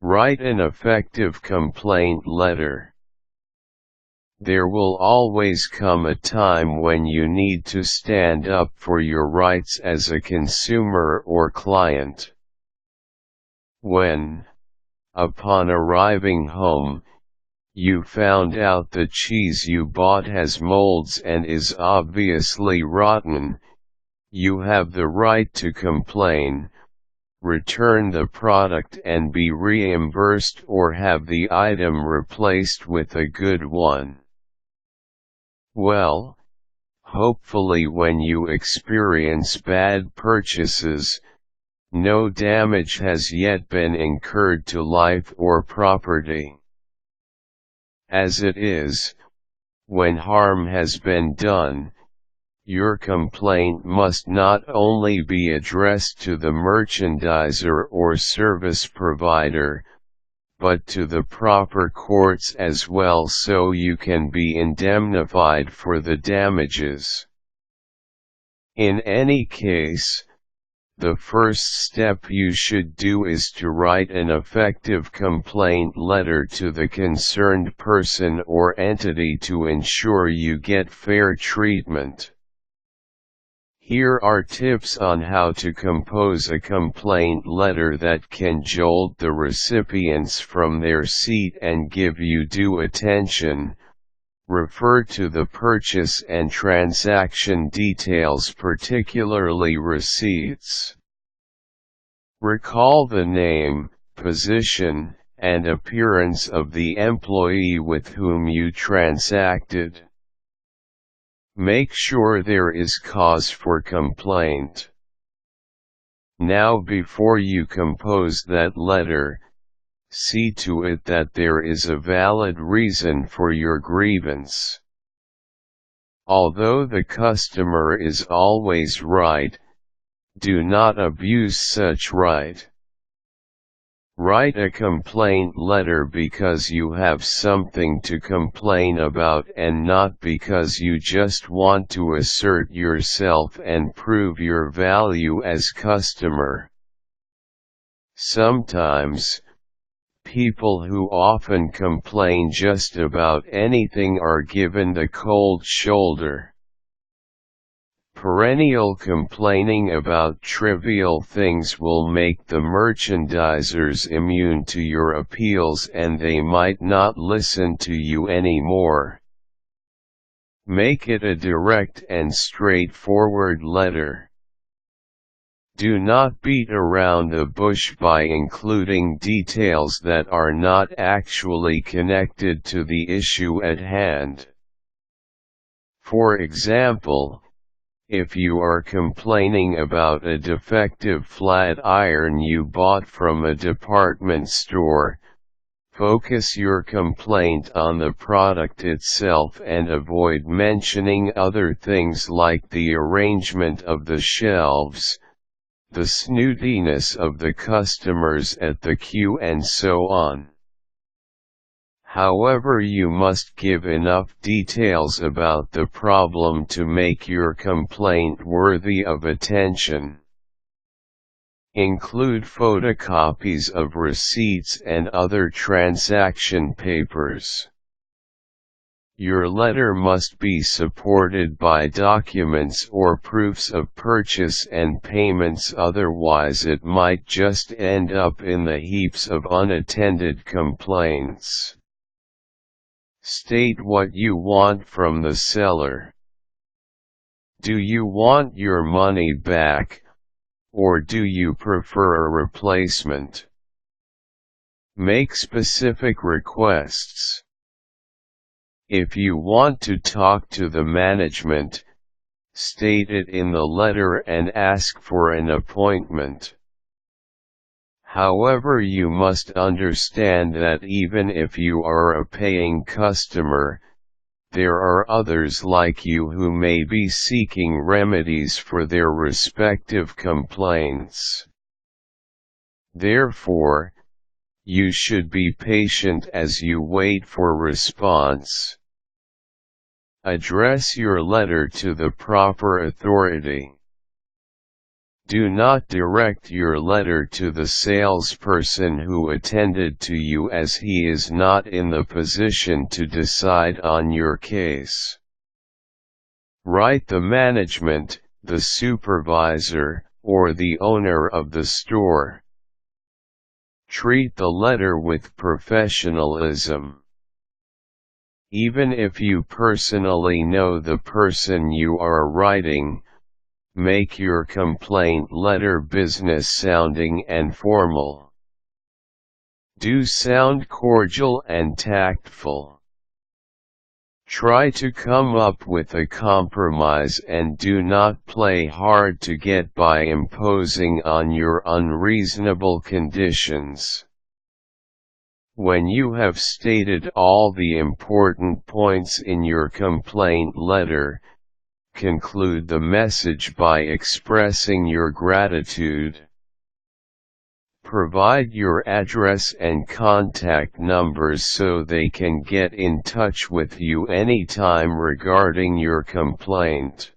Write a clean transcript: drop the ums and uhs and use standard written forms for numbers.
Write an effective complaint letter. There will always come a time when you need to stand up for your rights as a consumer or client. When, upon arriving home, you found out the cheese you bought has molds and is obviously rotten, you have the right to complain, return the product and be reimbursed or have the item replaced with a good one. Well, hopefully when you experience bad purchases, no damage has yet been incurred to life or property. As it is, when harm has been done, your complaint must not only be addressed to the merchandiser or service provider, but to the proper courts as well so you can be indemnified for the damages. In any case, the first step you should do is to write an effective complaint letter to the concerned person or entity to ensure you get fair treatment. Here are tips on how to compose a complaint letter that can jolt the recipients from their seat and give you due attention. Refer to the purchase and transaction details, particularly receipts. Recall the name, position, and appearance of the employee with whom you transacted. Make sure there is cause for complaint. Now, before you compose that letter, see to it that there is a valid reason for your grievance. Although the customer is always right, do not abuse such right. Write a complaint letter because you have something to complain about and not because you just want to assert yourself and prove your value as customer. Sometimes, people who often complain just about anything are given the cold shoulder. Perennial complaining about trivial things will make the merchandisers immune to your appeals and they might not listen to you anymore. Make it a direct and straightforward letter. Do not beat around the bush by including details that are not actually connected to the issue at hand. For example, if you are complaining about a defective flat iron you bought from a department store, focus your complaint on the product itself and avoid mentioning other things like the arrangement of the shelves, the snootiness of the customers at the queue and so on. However, you must give enough details about the problem to make your complaint worthy of attention. Include photocopies of receipts and other transaction papers. Your letter must be supported by documents or proofs of purchase and payments, otherwise it might just end up in the heaps of unattended complaints. State what you want from the seller. Do you want your money back, or do you prefer a replacement? Make specific requests. If you want to talk to the management, state it in the letter and ask for an appointment. However, you must understand that even if you are a paying customer, there are others like you who may be seeking remedies for their respective complaints. Therefore, you should be patient as you wait for response. Address your letter to the proper authority. Do not direct your letter to the salesperson who attended to you, as he is not in the position to decide on your case. Write the management, the supervisor, or the owner of the store. Treat the letter with professionalism. Even if you personally know the person you are writing, make your complaint letter business-sounding and formal. Do sound cordial and tactful. Try to come up with a compromise and do not play hard to get by imposing on your unreasonable conditions. When you have stated all the important points in your complaint letter, conclude the message by expressing your gratitude. Provide your address and contact numbers so they can get in touch with you anytime regarding your complaint.